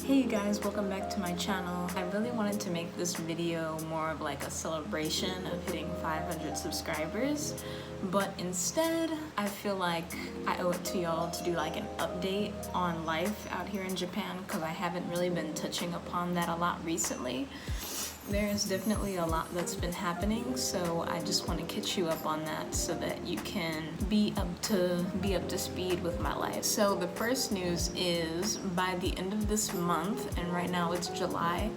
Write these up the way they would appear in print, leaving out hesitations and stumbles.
Hey you guys, welcome back to my channel. I really wanted to make this video more of like a celebration of hitting 500 subscribers, but instead I feel like I owe it to y'all to do like an update on life out here in Japan because I haven't really been touching upon that a lot recently. There's definitely a lot that's been happening, so I just want to catch you up on that so that you can be up to speed with my life. So the first news is by the end of this month, and right now it's July,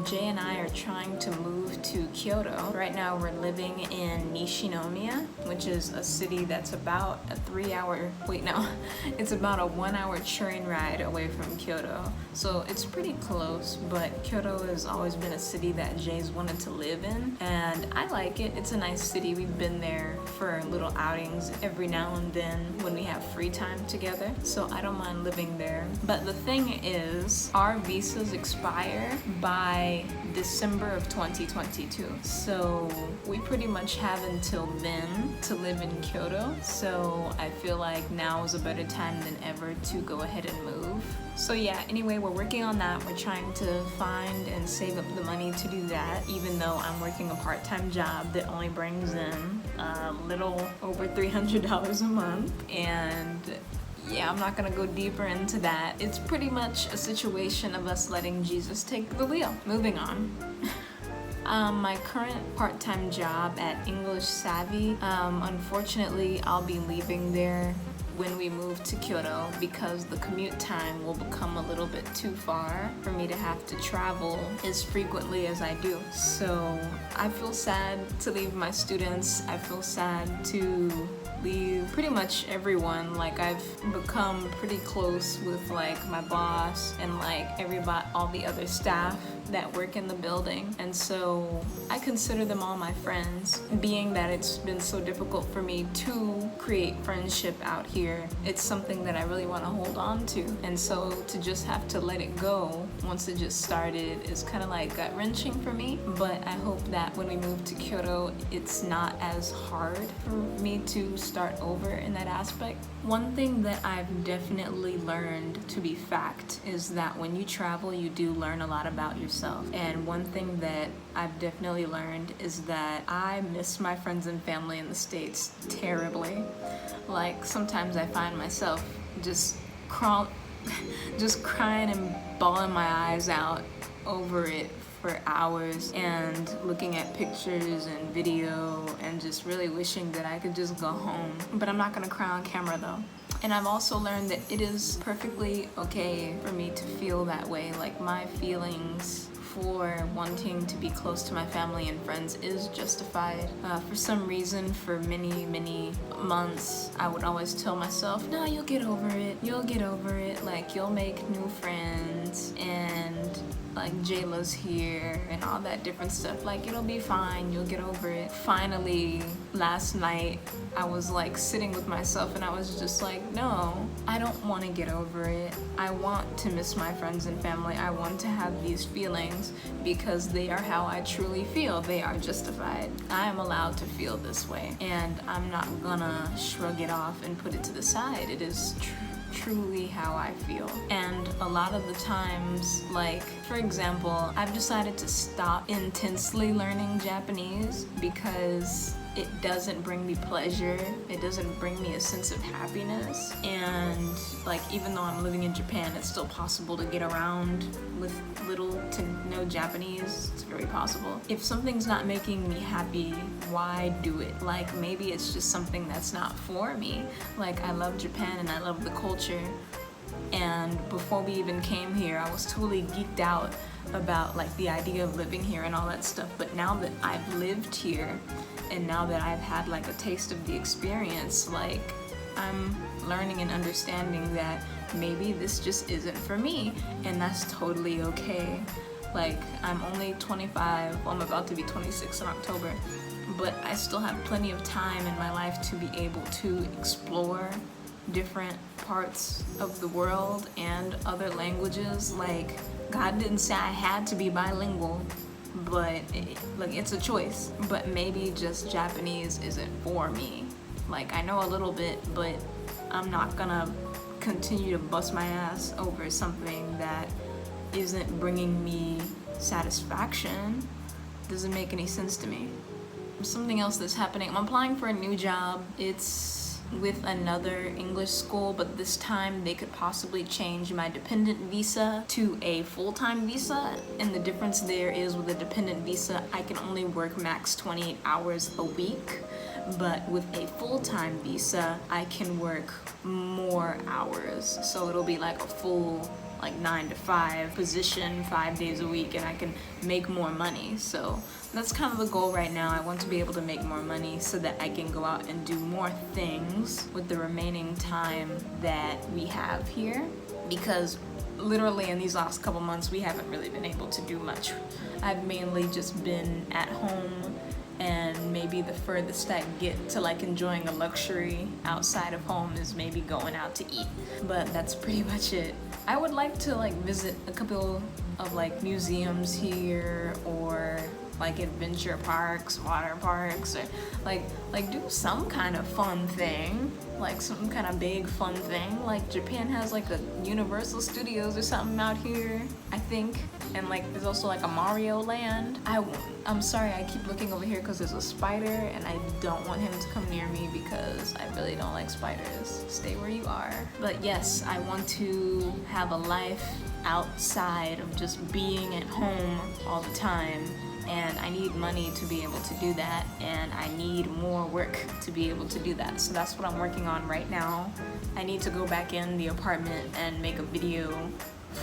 Jay and I are trying to move to Kyoto. Right now we're living in Nishinomiya, which is a city that's about a 1-hour train ride away from Kyoto. So it's pretty close, but Kyoto has always been a city that Jay's wanted to live in, and I like it. It's a nice city. We've been there for little outings every now and then when we have free time together, so I don't mind living there. But the thing is, our visas expire by December of 2022, so we pretty much have until then to live in Kyoto, so I feel like now is a better time than ever to go ahead and move. So yeah, anyway, we're working on that. We're trying to find and save up the money to do that, even though I'm working a part-time job that only brings in a little over $300 a month. And yeah, I'm not gonna go deeper into that. It's pretty much a situation of us letting Jesus take the wheel. Moving on. My current part-time job at English Savvy, unfortunately, I'll be leaving there when we move to Kyoto because the commute time will become a little bit too far for me to have to travel as frequently as I do. So I feel sad to leave my students. I feel sad to leave pretty much everyone. Like, I've become pretty close with like my boss and like all the other staff that work in the building, and so I consider them all my friends. Being that it's been so difficult for me to create friendship out here, it's something that I really want to hold on to, and so to just have to let it go once it just started is kind of like gut-wrenching for me. But I hope that when we move to Kyoto, it's not as hard for me to start over in that aspect. One thing that I've definitely learned to be fact is that when you travel, you do learn a lot about yourself. And one thing that I've definitely learned is that I miss my friends and family in the States terribly. Like, sometimes I find myself just crying and bawling my eyes out over it for hours and looking at pictures and video and just really wishing that I could just go home. But I'm not gonna cry on camera though. And I've also learned that it is perfectly okay for me to feel that way. Like, my feelings for wanting to be close to my family and friends is justified. For some reason, for many months, I would always tell myself, no, you'll get over it, like, you'll make new friends, and like Jayla's here and all that different stuff, like, it'll be fine, you'll get over it. Finally, last night, I was like sitting with myself and I was just like, no, I don't want to get over it. I want to miss my friends and family. I want to have these feelings because they are how I truly feel. They are justified. I am allowed to feel this way, and I'm not gonna shrug it off and put it to the side. It is truly how I feel. And a lot of the times, like, for example, I've decided to stop intensely learning Japanese because it doesn't bring me pleasure. It doesn't bring me a sense of happiness. And like, even though I'm living in Japan, it's still possible to get around with little to no Japanese. It's very possible. If something's not making me happy, why do it? Like, maybe it's just something that's not for me. Like, I love Japan and I love the culture. And before we even came here, I was totally geeked out about like the idea of living here and all that stuff. But now that I've lived here and now that I've had like a taste of the experience, like, I'm learning and understanding that maybe this just isn't for me, and that's totally okay. Like, I'm only 25, well, I'm about to be 26 in October, but I still have plenty of time in my life to be able to explore different parts of the world and other languages. Like, God didn't say I had to be bilingual, but it's a choice. But maybe just Japanese isn't for me. Like, I know a little bit, but I'm not gonna continue to bust my ass over something that isn't bringing me satisfaction doesn't make any sense to me. Something else that's happening, I'm applying for a new job. It's with another English school, but this time they could possibly change my dependent visa to a full-time visa. And the difference there is with a dependent visa, I can only work max 28 hours a week. But with a full-time visa, I can work more hours. So it'll be like a full 9 to 5 position 5 days a week, and I can make more money. So that's kind of the goal right now. I want to be able to make more money so that I can go out and do more things with the remaining time that we have here, because literally in these last couple months we haven't really been able to do much. I've mainly just been at home, and maybe the furthest I get to enjoying a luxury outside of home is maybe going out to eat, but that's pretty much it. I would like to visit a couple of museums here, or adventure parks, water parks, or do some kind of fun thing, some kind of big fun thing. Japan has a Universal Studios or something out here, I think, and there's also a Mario Land. I'm sorry, I keep looking over here because there's a spider and I don't want him to come near me because I really don't like spiders. Stay where you are. But yes, I want to have a life outside of just being at home all the time. And I need money to be able to do that, and I need more work to be able to do that. So that's what I'm working on right now. I need to go back in the apartment and make a video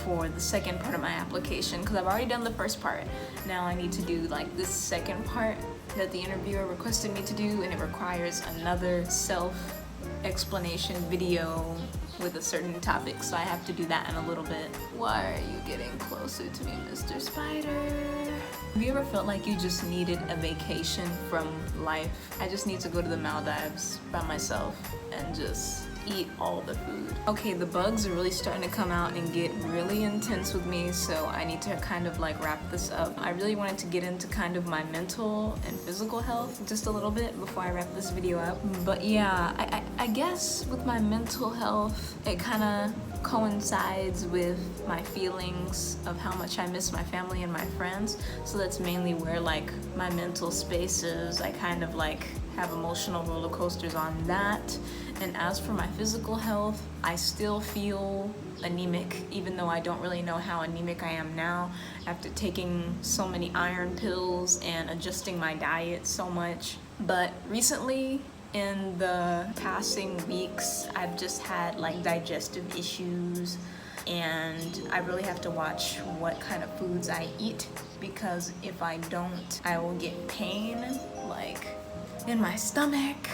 for the second part of my application, because I've already done the first part. Now I need to do this second part that the interviewer requested me to do, and it requires another self-explanation video with a certain topic, so I have to do that in a little bit. Why are you getting closer to me, Mr. Spider? Have you ever felt like you just needed a vacation from life? I just need to go to the Maldives by myself and just eat all the food. Okay, the bugs are really starting to come out and get really intense with me, so I need to kind of wrap this up. I really wanted to get into kind of my mental and physical health just a little bit before I wrap this video up. But yeah, I guess with my mental health, it kind of coincides with my feelings of how much I miss my family and my friends. So that's mainly where my mental space is. I kind of have emotional roller coasters on that. And as for my physical health, I still feel anemic, even though I don't really know how anemic I am now after taking so many iron pills and adjusting my diet so much. But recently, in the passing weeks, I've just had digestive issues, and I really have to watch what kind of foods I eat, because if I don't, I will get pain in my stomach,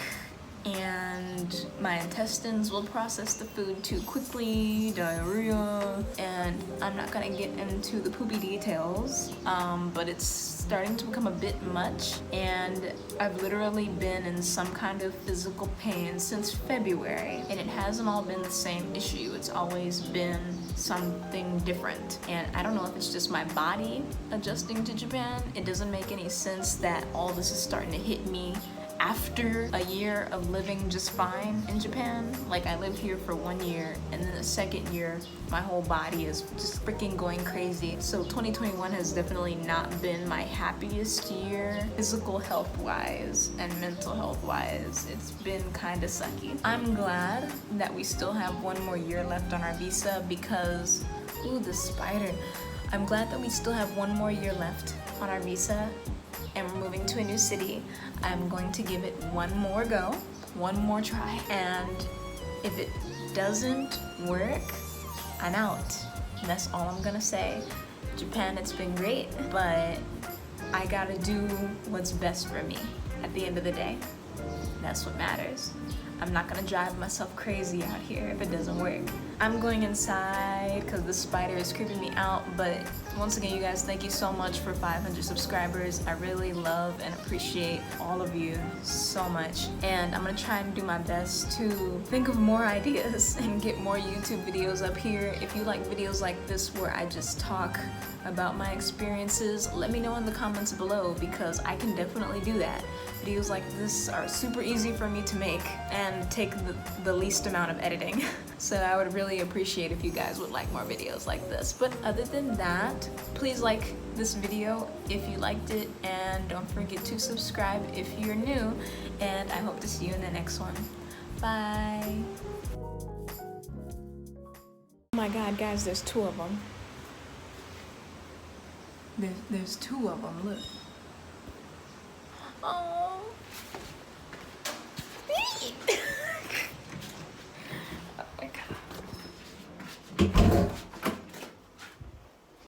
and my intestines will process the food too quickly, diarrhea, and I'm not gonna get into the poopy details, but it's starting to become a bit much, and I've literally been in some kind of physical pain since February, and it hasn't all been the same issue. It's always been something different, and I don't know if it's just my body adjusting to Japan. It doesn't make any sense that all this is starting to hit me after a year of living just fine in Japan. I lived here for 1 year, and then the second year my whole body is just freaking going crazy. So 2021 has definitely not been my happiest year, physical health wise and mental health wise. It's been kind of sucky. I'm glad that we still have 1 more year left on our visa, because ooh, the spider. I'm glad that we still have 1 more year left on our visa, and we're moving to a new city. I'm going to give it 1 more go, 1 more try, and if it doesn't work, I'm out. That's all I'm gonna say. Japan, it's been great, but I gotta do what's best for me at the end of the day. That's what matters. I'm not gonna drive myself crazy out here if it doesn't work. I'm going inside because the spider is creeping me out, but once again, you guys, thank you so much for 500 subscribers. I really love and appreciate all of you so much, and I'm gonna try and do my best to think of more ideas and get more YouTube videos up here. If you like videos like this where I just talk about my experiences, let me know in the comments below, because I can definitely do that. Videos like this are super easy for me to make, and and take the least amount of editing. So I would really appreciate if you guys would like more videos like this. But other than that, please like this video if you liked it, and don't forget to subscribe if you're new, and I hope to see you in the next one. Bye. Oh my god, guys, there's two of them. There's two of them, look. Oh.